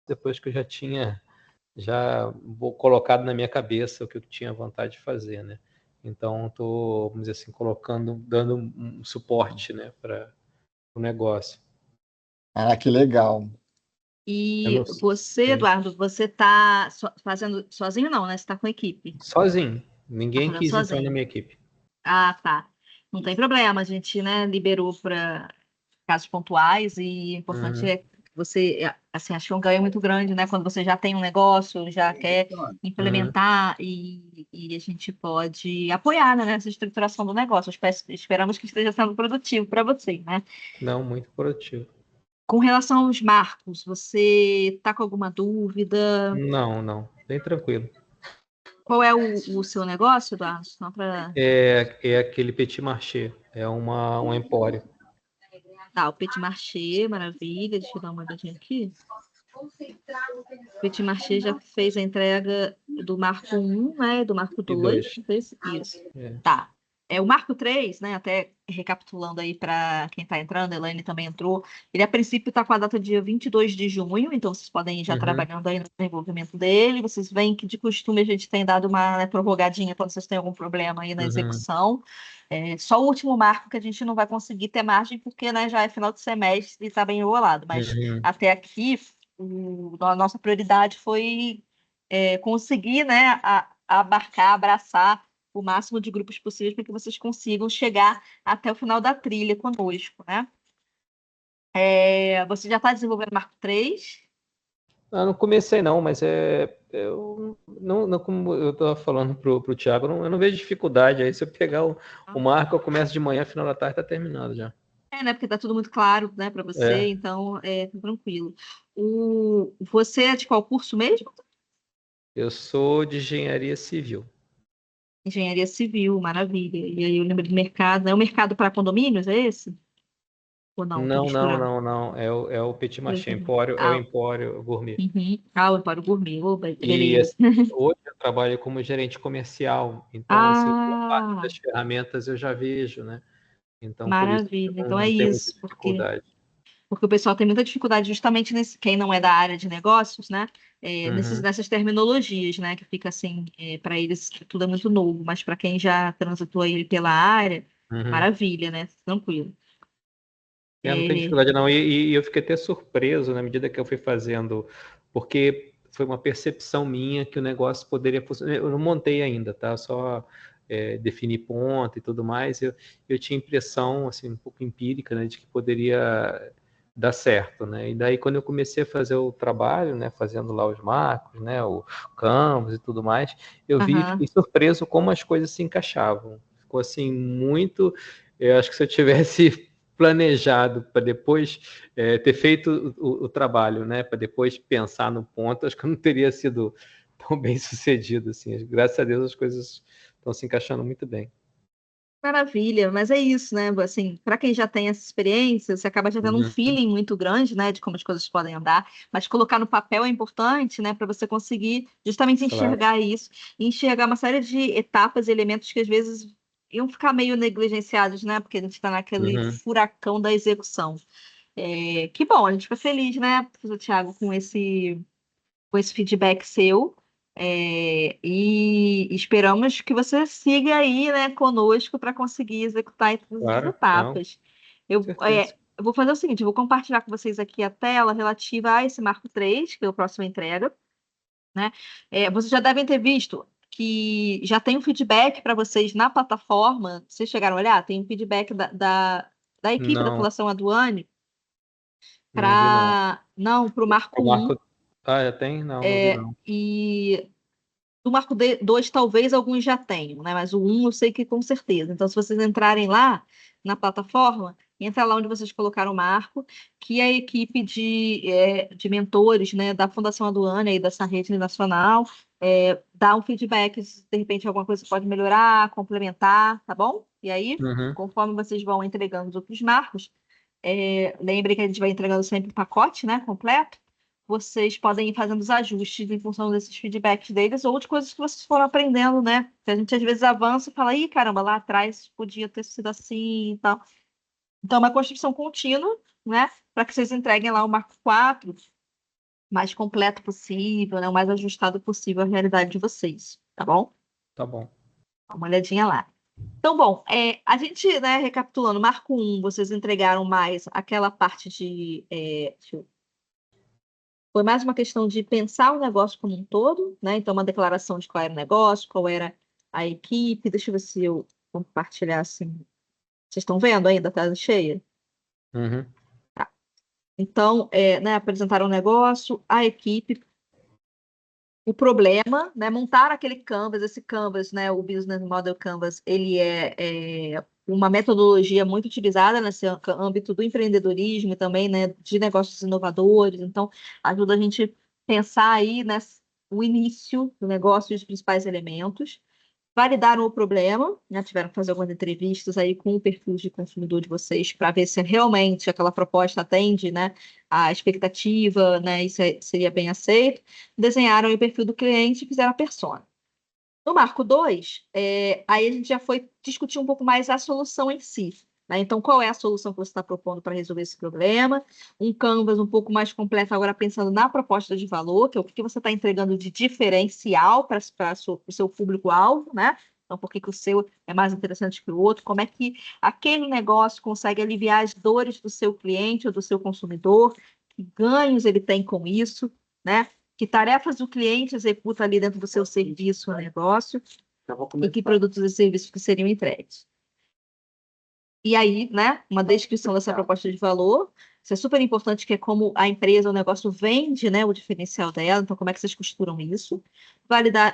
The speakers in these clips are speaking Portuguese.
depois que eu já tinha colocado na minha cabeça o que eu tinha vontade de fazer, né? Então, estou, vamos dizer assim, dando um suporte, né, para o negócio. Ah, que legal. Eu não, E você, sim, Eduardo, você está fazendo sozinho, não, né? Você está com equipe. sozinho. Está Ninguém fazendo quis entrar na sozinho. minha equipe. Ah, tá. Não tem problema, a gente, né, liberou para casos pontuais e o importante Uhum, é que você, assim, acho que é um ganho muito grande, né? Quando você já tem um negócio, já quer uhum. implementar e a gente pode apoiar, né, nessa estruturação do negócio. Esperamos que esteja sendo produtivo para você, né? Não, muito produtivo. Com relação aos marcos, você está com alguma dúvida? Não, não, bem tranquilo. Qual é o seu negócio, Eduardo? Só para... É aquele Petit Marché, é um empório. Tá, o Petit Marché, maravilha. Deixa eu dar uma olhadinha aqui. O Petit Marché já fez a entrega do Marco 1, né? Do Marco E 2. dois. Fez isso. É. Tá. O Marco 3, né? Até recapitulando aí para quem está entrando, a Elaine também entrou. Ele, a princípio, está com a data dia 22 de junho, então vocês podem ir já Uhum, trabalhando aí no desenvolvimento dele. Vocês veem que, de costume, a gente tem dado uma, né, prorrogadinha quando vocês têm algum problema aí na uhum, execução. Só o último marco que a gente não vai conseguir ter margem, porque, né, já é final de semestre e está bem enrolado. Mas uhum. até aqui, a nossa prioridade foi conseguir, né, abarcar, abraçar o máximo de grupos possíveis para que vocês consigam chegar até o final da trilha conosco, né? Você já está desenvolvendo Marco 3? Ah, não comecei não, mas eu não como eu estava falando pro Thiago, eu não vejo dificuldade. Aí se eu pegar o marco, eu começo de manhã, final da tarde está terminado já. Né? Porque está tudo muito claro, né, para você, É, então tá tranquilo. Você é de qual curso mesmo? eu sou de engenharia civil. Engenharia Civil, maravilha. E aí eu lembro do mercado, é o mercado para condomínios, é esse? Ou não? Estou Não, não, misturando. não, não. É o Petit Marché, Empório, é o Ah, Empório Gourmet. uhum. Ah, o Empório Gourmet. Oh, E beleza. hoje eu trabalho como gerente comercial, então assim, a parte Ah, das ferramentas eu já vejo, né? Então por isso que eu maravilha. não, Então é não tenho muita isso, dificuldade. porque o pessoal tem muita dificuldade justamente nesse, quem não é da área de negócios, né? Uhum, Nessas terminologias, né? Que fica assim, para eles tudo é muito novo, mas para quem já transitou aí pela área, uhum. maravilha, né? Tranquilo. Não tem É, dificuldade não. E eu fiquei até surpreso na medida que eu fui fazendo, porque foi uma percepção minha que o negócio poderia funcionar. Eu não montei ainda, tá? Só defini ponto e tudo mais. Eu tinha impressão, assim, um pouco empírica, né, de que poderia dar certo, né? E daí quando eu comecei a fazer o trabalho, né, fazendo lá os marcos, né, o Canvas e tudo mais, eu vi e fiquei aham. surpreso como as coisas se encaixavam. Ficou assim muito. Eu acho que se eu tivesse planejado para depois ter feito o trabalho, né, para depois pensar no ponto, acho que eu não teria sido tão bem sucedido assim. Graças a Deus as coisas estão se encaixando muito bem. Maravilha, mas é isso, né? Assim, para quem já tem essa experiência, você acaba já tendo um Uhum, feeling muito grande, né, de como as coisas podem andar, mas colocar no papel é importante, né, para você conseguir justamente claro. enxergar isso, e enxergar uma série de etapas e elementos que às vezes iam ficar meio negligenciados, né, porque a gente está naquele Uhum, furacão da execução. Que bom, a gente fica feliz, né, professor Thiago, com esse feedback seu. E esperamos que você siga aí, né, conosco para conseguir executar todas as claro, não, etapas. certeza. Eu vou fazer o seguinte, eu vou compartilhar com vocês aqui a tela relativa a esse Marco 3, que é o próximo entrega, né? Vocês já devem ter visto que já tem um feedback para vocês na plataforma. Vocês chegaram a olhar? Tem um feedback da equipe da Não, Fundação Aduane não vi não. não, para o O Marco 1. Marco, ah, já tem? Não, não vi não. E do Marco 2, talvez alguns já tenham, né? Mas o 1 eu sei que com certeza. Então, se vocês entrarem lá na plataforma, entra lá onde vocês colocaram o Marco, que é a equipe de mentores, né, da Fundação Aduana e dessa rede nacional, dá um feedback se de repente alguma coisa pode melhorar, complementar, tá bom? E aí, Uhum, conforme vocês vão entregando os outros marcos, lembre que a gente vai entregando sempre o pacote, né, completo. Vocês podem ir fazendo os ajustes em função desses feedbacks deles ou de coisas que vocês foram aprendendo, né? Que a gente às vezes avança e fala, ih, caramba, lá atrás podia ter sido assim e tal. Então, é uma construção contínua, né? Para que vocês entreguem lá o Marco 4 mais completo possível, né? O mais ajustado possível à realidade de vocês, tá bom? Tá bom. Dá uma olhadinha lá. Então, bom, a gente, né, recapitulando, marco um, vocês entregaram mais aquela parte de. Foi mais uma questão de pensar o negócio como um todo, né? Então, uma declaração de qual era o negócio, qual era a equipe. Deixa eu ver se eu compartilhar assim. Vocês estão vendo ainda? Tá cheia? Uhum. Então, né, apresentaram o negócio, a equipe, o problema, né, montar aquele Canvas, esse Canvas, né, o Business Model Canvas, ele é uma metodologia muito utilizada nesse âmbito do empreendedorismo e também, né, de negócios inovadores. Então, ajuda a gente pensar aí, né, o início do negócio e os principais elementos. Validaram o problema, né? Tiveram que fazer algumas entrevistas aí com o perfil de consumidor de vocês para ver se realmente aquela proposta atende, né, a expectativa, né, e seria bem aceito. Desenharam aí o perfil do cliente e fizeram a persona. No marco 2, aí a gente já foi discutir um pouco mais a solução em si. Né? Então, qual é a solução que você está propondo para resolver esse problema? Um Canvas um pouco mais completo, agora pensando na proposta de valor, que é o que você está entregando de diferencial para o seu público-alvo, né? Então, por que que o seu é mais interessante que o outro? Como é que aquele negócio consegue aliviar as dores do seu cliente ou do seu consumidor? Que ganhos ele tem com isso, né? Que tarefas o cliente executa ali dentro do seu serviço ou negócio e que produtos e serviços que seriam entregues. E aí, né, uma descrição dessa proposta de valor, isso é super importante, que é como a empresa, o negócio vende, né, o diferencial dela, então como é que vocês costuram isso,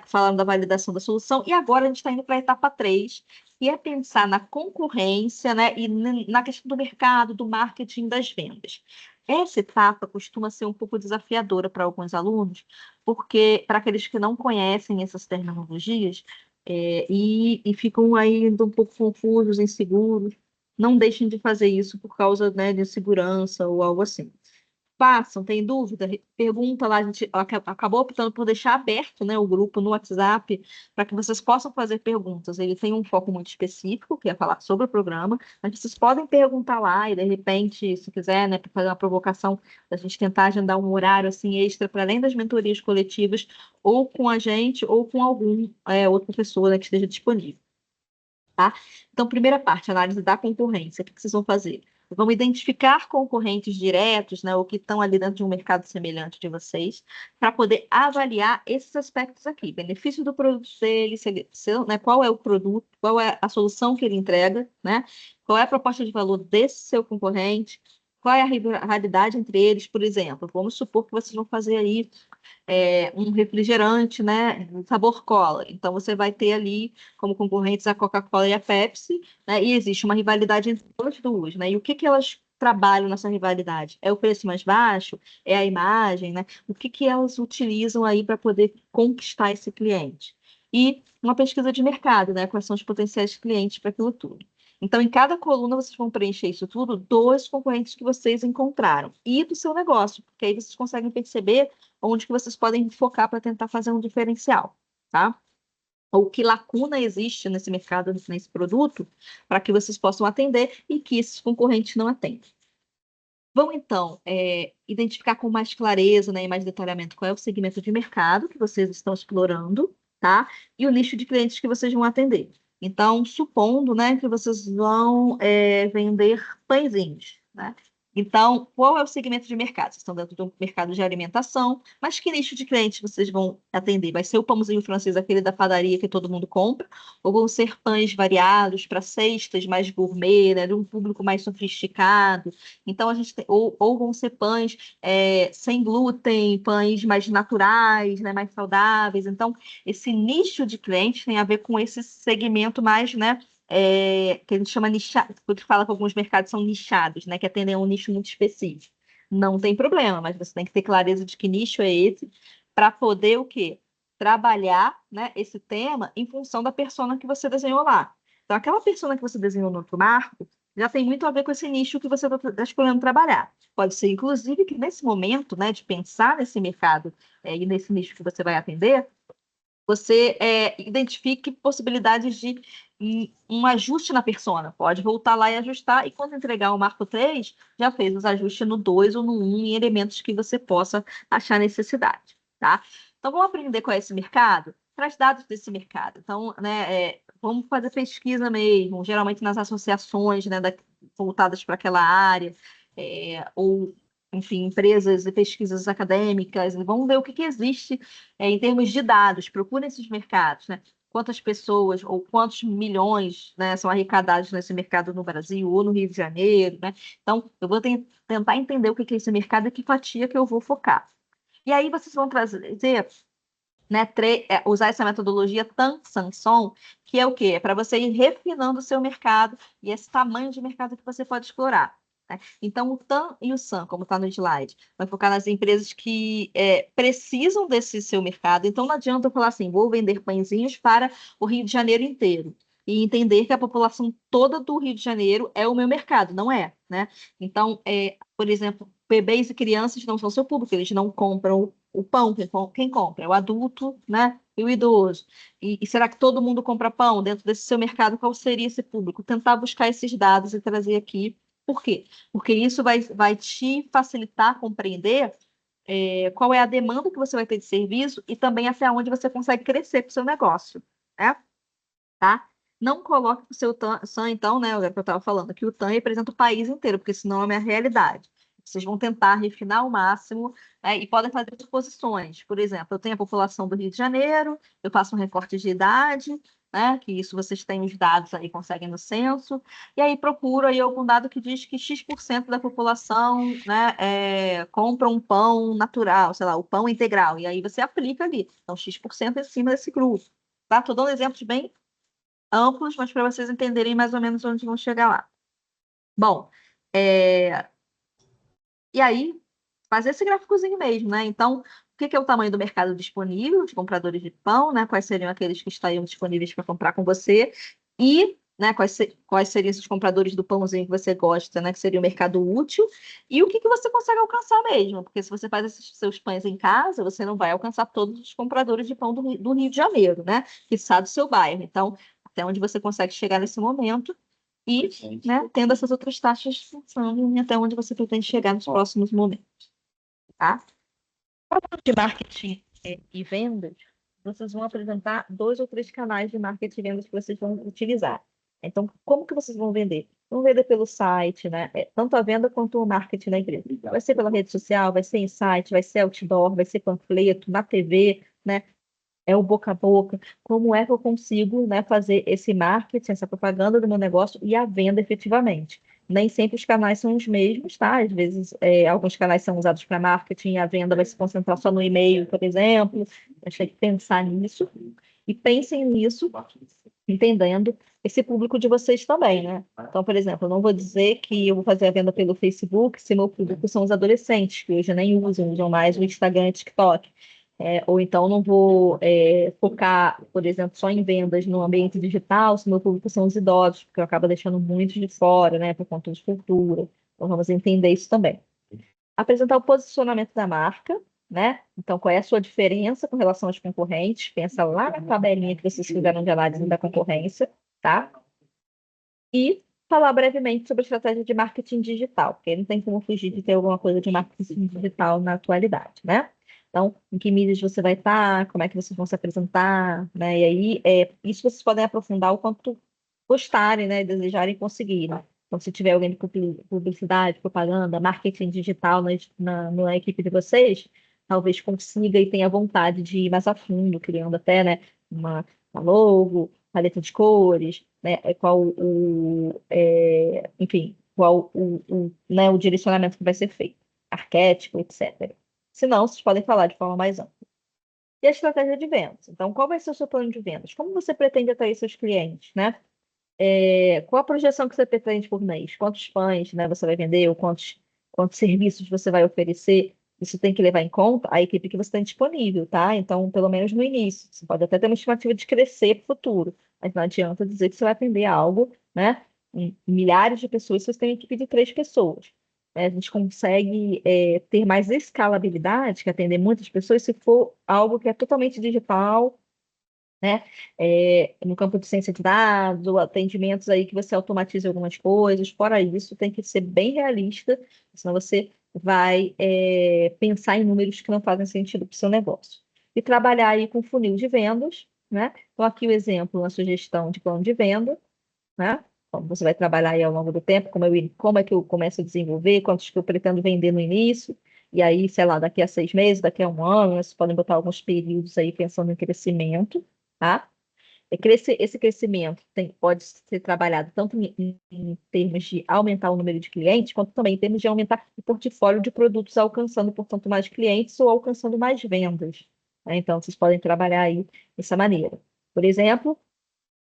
falando da validação da solução, e agora a gente está indo para a etapa 3, que é pensar na concorrência, né, e na questão do mercado, do marketing, das vendas. Essa etapa costuma ser um pouco desafiadora para alguns alunos, porque para aqueles que não conhecem essas terminologias, e ficam ainda um pouco confusos, inseguros, não deixem de fazer isso por causa, né, de segurança ou algo assim. Façam, tem dúvida? Pergunta lá, a gente acabou optando por deixar aberto, né, o grupo no WhatsApp para que vocês possam fazer perguntas. Ele tem um foco muito específico, que é falar sobre o programa, mas vocês podem perguntar lá e, de repente, se quiser, né, para fazer uma provocação, a gente tentar agendar um horário assim extra para além das mentorias coletivas, ou com a gente, ou com algum outro professor, né, que esteja disponível. Tá? Então, primeira parte, análise da concorrência. O que vocês vão fazer? Vão identificar concorrentes diretos, né, ou que estão ali dentro de um mercado semelhante de vocês, para poder avaliar esses aspectos aqui. Benefício do produto dele, né, qual é o produto, qual é a solução que ele entrega, né? Qual é a proposta de valor desse seu concorrente, qual é a rivalidade entre eles, por exemplo. Vamos supor que vocês vão fazer aí um refrigerante, né, sabor cola. Então, você vai ter ali como concorrentes a Coca-Cola e a Pepsi, né, e existe uma rivalidade entre as duas, né, e o que que elas trabalham nessa rivalidade? É o preço mais baixo? É a imagem, né? O que que elas utilizam aí para poder conquistar esse cliente? E uma pesquisa de mercado, né? Quais são os potenciais clientes para aquilo tudo. Então, em cada coluna, vocês vão preencher isso tudo dos concorrentes que vocês encontraram e do seu negócio, porque aí vocês conseguem perceber onde que vocês podem focar para tentar fazer um diferencial, tá? Ou que lacuna existe nesse mercado, nesse produto, para que vocês possam atender e que esses concorrentes não atendem. Vão, então, identificar com mais clareza, né, e mais detalhamento qual é o segmento de mercado que vocês estão explorando, tá? E o nicho de clientes que vocês vão atender. Então, supondo, né, que vocês vão vender pãezinhos, né? Então, qual é o segmento de mercado? Vocês estão dentro do mercado de alimentação, mas que nicho de clientes vocês vão atender? Vai ser o pãozinho francês, aquele da padaria que todo mundo compra? Ou vão ser pães variados para cestas mais gourmet, né, de um público mais sofisticado? Então, a gente tem, ou vão ser pães sem glúten, pães mais naturais, né, mais saudáveis. Então, esse nicho de clientes tem a ver com esse segmento mais, né, que a gente chama nichado, porque fala que alguns mercados são nichados, né, que atendem a um nicho muito específico. Não tem problema, mas você tem que ter clareza de que nicho é esse para poder o quê? Trabalhar, né, esse tema em função da persona que você desenhou lá. Então, aquela persona que você desenhou no outro marco já tem muito a ver com esse nicho que você está escolhendo trabalhar. Pode ser, inclusive, que nesse momento, né, de pensar nesse mercado e nesse nicho que você vai atender, você identifique possibilidades de um ajuste na persona. Pode voltar lá e ajustar, e quando entregar o marco 3 já fez os ajustes no 2 ou no 1 em elementos que você possa achar necessidade, tá? Então, vamos aprender qual é esse mercado? Traz dados desse mercado. Então, né, vamos fazer pesquisa mesmo, geralmente nas associações, né, voltadas para aquela área, ou enfim, empresas e pesquisas acadêmicas, e vamos ver o que que existe em termos de dados. Procura esses mercados, né? Quantas pessoas ou quantos milhões, né, são arrecadados nesse mercado no Brasil ou no Rio de Janeiro, né? Então, eu vou tentar entender o que que é esse mercado e que fatia que eu vou focar. E aí vocês vão trazer, né, usar essa metodologia TAM-SANSON, que é o quê? É para você ir refinando o seu mercado e esse tamanho de mercado que você pode explorar, né? Então, o TAM e o SAM, como está no slide, vai focar nas empresas que precisam desse seu mercado. Então, não adianta eu falar assim, vou vender pãezinhos para o Rio de Janeiro inteiro. E entender que a população toda do Rio de Janeiro é o meu mercado, não é, né? Então, por exemplo, bebês e crianças não são seu público, eles não compram o pão, quem compra? É o adulto, né? E o idoso. E será que todo mundo compra pão dentro desse seu mercado? Qual seria esse público? Tentar buscar esses dados e trazer aqui. Por quê? Porque isso vai te facilitar compreender qual é a demanda que você vai ter de serviço e também até onde você consegue crescer para o seu negócio, né? Tá? Não coloque o seu TAM, então, né? O que eu estava falando, que o TAM representa o país inteiro, porque senão é a minha realidade. Vocês vão tentar refinar ao máximo, né, e podem fazer suposições. Por exemplo, eu tenho a população do Rio de Janeiro, eu faço um recorte de idade, né? Que isso vocês têm os dados aí, conseguem no censo, e aí procuro aí algum dado que diz que X% da população, né, compra um pão natural, sei lá, o pão integral, e aí você aplica ali. Então, X% em cima desse grupo. Tá? Estou dando exemplos bem amplos, mas para vocês entenderem mais ou menos onde vão chegar lá. Bom, e aí, fazer esse gráficozinho mesmo, né? Então, o que que é o tamanho do mercado disponível, de compradores de pão, né? Quais seriam aqueles que estariam disponíveis para comprar com você? E, né, quais seriam esses compradores do pãozinho que você gosta, né? Que seria o mercado útil. E o que que você consegue alcançar mesmo? Porque se você faz esses seus pães em casa, você não vai alcançar todos os compradores de pão do Rio de Janeiro, né? Que sabe do seu bairro. Então, até onde você consegue chegar nesse momento e, né, tendo essas outras taxas pensando em até onde você pretende chegar nos próximos momentos, tá? Falando de marketing e vendas, vocês vão apresentar 2 ou 3 canais de marketing e vendas que vocês vão utilizar. Então, como que vocês vão vender? Vão vender pelo site, né? Tanto a venda quanto o marketing da empresa. Vai ser pela rede social, vai ser em site, vai ser outdoor, vai ser panfleto, na TV, né? É o boca a boca. Como é que eu consigo, né, fazer esse marketing, essa propaganda do meu negócio e a venda efetivamente? Nem sempre os canais são os mesmos, tá? Às vezes, alguns canais são usados para marketing e a venda vai se concentrar só no e-mail, por exemplo. A gente tem que pensar nisso. E pensem nisso, entendendo esse público de vocês também, né? Então, por exemplo, eu não vou dizer que eu vou fazer a venda pelo Facebook se meu público são os adolescentes, que hoje nem usam mais o Instagram e TikTok. Ou então não vou focar, por exemplo, só em vendas no ambiente digital, se meu público são os idosos, porque eu acabo deixando muitos de fora, né, por conta de cultura. Então vamos entender isso também. Apresentar o posicionamento da marca, né? Então, qual é a sua diferença com relação aos concorrentes? Pensa lá na tabelinha que vocês fizeram de análise da concorrência, tá? E falar brevemente sobre a estratégia de marketing digital, porque não tem como fugir de ter alguma coisa de marketing digital na atualidade, né? Então, em que mídias você vai estar, como é que vocês vão se apresentar, né? E aí, isso vocês podem aprofundar o quanto gostarem, né? Desejarem conseguir, né? Então, se tiver alguém de publicidade, propaganda, marketing digital na equipe de vocês, talvez consiga e tenha vontade de ir mais a fundo, criando até, né, uma logo, paleta de cores, né, enfim, qual né, o direcionamento que vai ser feito, arquétipo, etc. Se não, vocês podem falar de forma mais ampla. E a estratégia de vendas. Então, qual vai ser o seu plano de vendas? Como você pretende atrair seus clientes, né? Qual a projeção que você pretende por mês? Quantos pães, né, você vai vender ou quantos serviços você vai oferecer? Isso tem que levar em conta a equipe que você tem disponível, tá? Então, pelo menos no início. Você pode até ter uma estimativa de crescer para o futuro, mas não adianta dizer que você vai atender algo, né? Milhares de pessoas se você tem uma equipe de 3 pessoas. A gente consegue ter mais escalabilidade, que atender muitas pessoas, se for algo que é totalmente digital, né? No campo de ciência de dados, ou atendimentos aí que você automatize algumas coisas. Fora isso, tem que ser bem realista, senão você vai pensar em números que não fazem sentido para o seu negócio. E trabalhar aí com funil de vendas, né? Então, aqui o exemplo, uma sugestão de plano de venda, né? Como você vai trabalhar aí ao longo do tempo, como é que eu começo a desenvolver, quantos que eu pretendo vender no início, e aí, sei lá, daqui a 6 meses, daqui a um ano, né, vocês podem botar alguns períodos aí pensando em crescimento, tá? Esse crescimento pode ser trabalhado tanto em termos de aumentar o número de clientes, quanto também em termos de aumentar o portfólio de produtos, alcançando, portanto, mais clientes ou alcançando mais vendas, né? Então, vocês podem trabalhar aí dessa maneira. Por exemplo,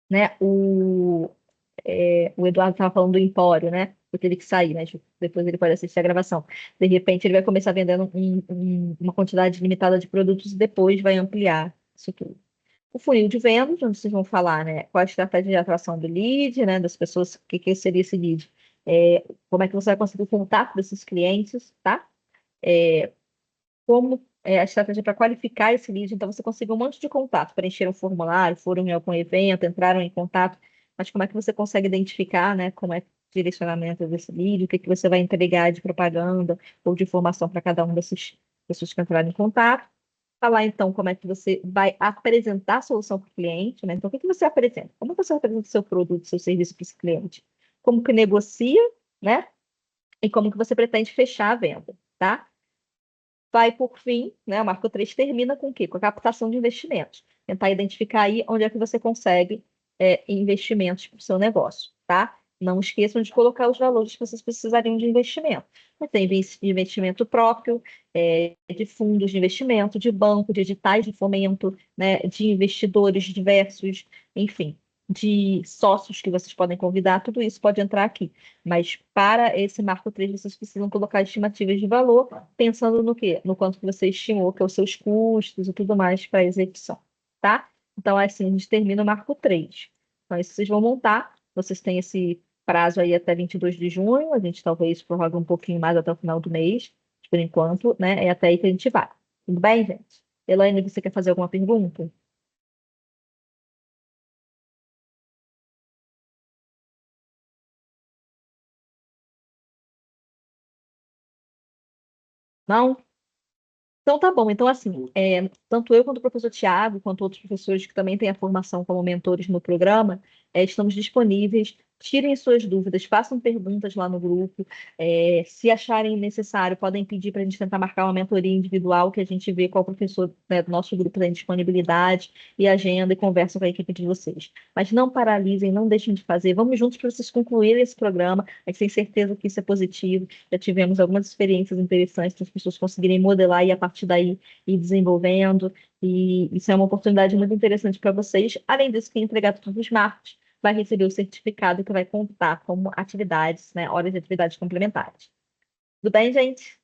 né, o Eduardo estava falando do Empório, né? Eu teve que sair, né? Depois ele pode assistir a gravação. De repente, ele vai começar vendendo uma quantidade limitada de produtos e depois vai ampliar isso tudo. O funil de vendas, onde vocês vão falar, né? Qual a estratégia de atração do lead, né? Das pessoas, o que seria esse lead? Como é que você vai conseguir o contato desses clientes, tá? Como a estratégia para qualificar esse lead. Então, você conseguiu um monte de contato, preencheram um formulário, foram em algum evento, entraram em contato, mas como é que você consegue identificar, né, como é o direcionamento desse lead, o que que você vai entregar de propaganda ou de informação para cada um dessas pessoas que entraram em contato. Falar, então, como é que você vai apresentar a solução para o cliente, né? Então, o que que você apresenta? Como você apresenta o seu produto, seu serviço para esse cliente? Como que negocia, né? E como que você pretende fechar a venda, tá? Vai por fim, né? O Marco 3 termina com o quê? Com a captação de investimentos. Tentar identificar aí onde é que você consegue investimentos para o seu negócio, tá? Não esqueçam de colocar os valores que vocês precisariam de investimento. Tem investimento próprio, de fundos de investimento, de banco, de editais de fomento, né? De investidores diversos, enfim, de sócios que vocês podem convidar, tudo isso pode entrar aqui. Mas para esse marco 3 vocês precisam colocar estimativas de valor, pensando no quê? No quanto que você estimou, que é os seus custos e tudo mais para a execução, tá? Então, assim, a gente termina o marco 3. Então, isso vocês vão montar. Vocês têm esse prazo aí até 22 de junho. A gente talvez prorrogue um pouquinho mais até o final do mês. Por enquanto, né? É até aí que a gente vai. Tudo bem, gente? Elaine, você quer fazer alguma pergunta? Não? Então tá bom. Então, assim, tanto eu quanto o professor Tiago, quanto outros professores que também têm a formação como mentores no programa, estamos disponíveis. Tirem suas dúvidas, façam perguntas lá no grupo. Se acharem necessário, podem pedir para a gente tentar marcar uma mentoria individual, que a gente vê qual professor, né, do nosso grupo tem disponibilidade e agenda e conversa com a equipe de vocês. Mas não paralisem, não deixem de fazer. Vamos juntos para vocês concluírem esse programa. A gente tem certeza que isso é positivo. Já tivemos algumas experiências interessantes para as pessoas conseguirem modelar e a partir daí ir desenvolvendo. E isso é uma oportunidade muito interessante para vocês. Além disso, quem entregar todos os marcos vai receber o certificado que vai contar como atividades, né, horas de atividades complementares. Tudo bem, gente?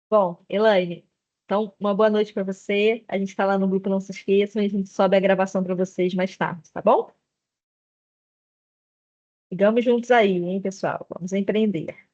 Bom, Elaine, então uma boa noite para você. A gente está lá no grupo, não se esqueçam, e a gente sobe a gravação para vocês mais tarde, tá bom? Sigamos juntos aí, hein, pessoal? Vamos empreender.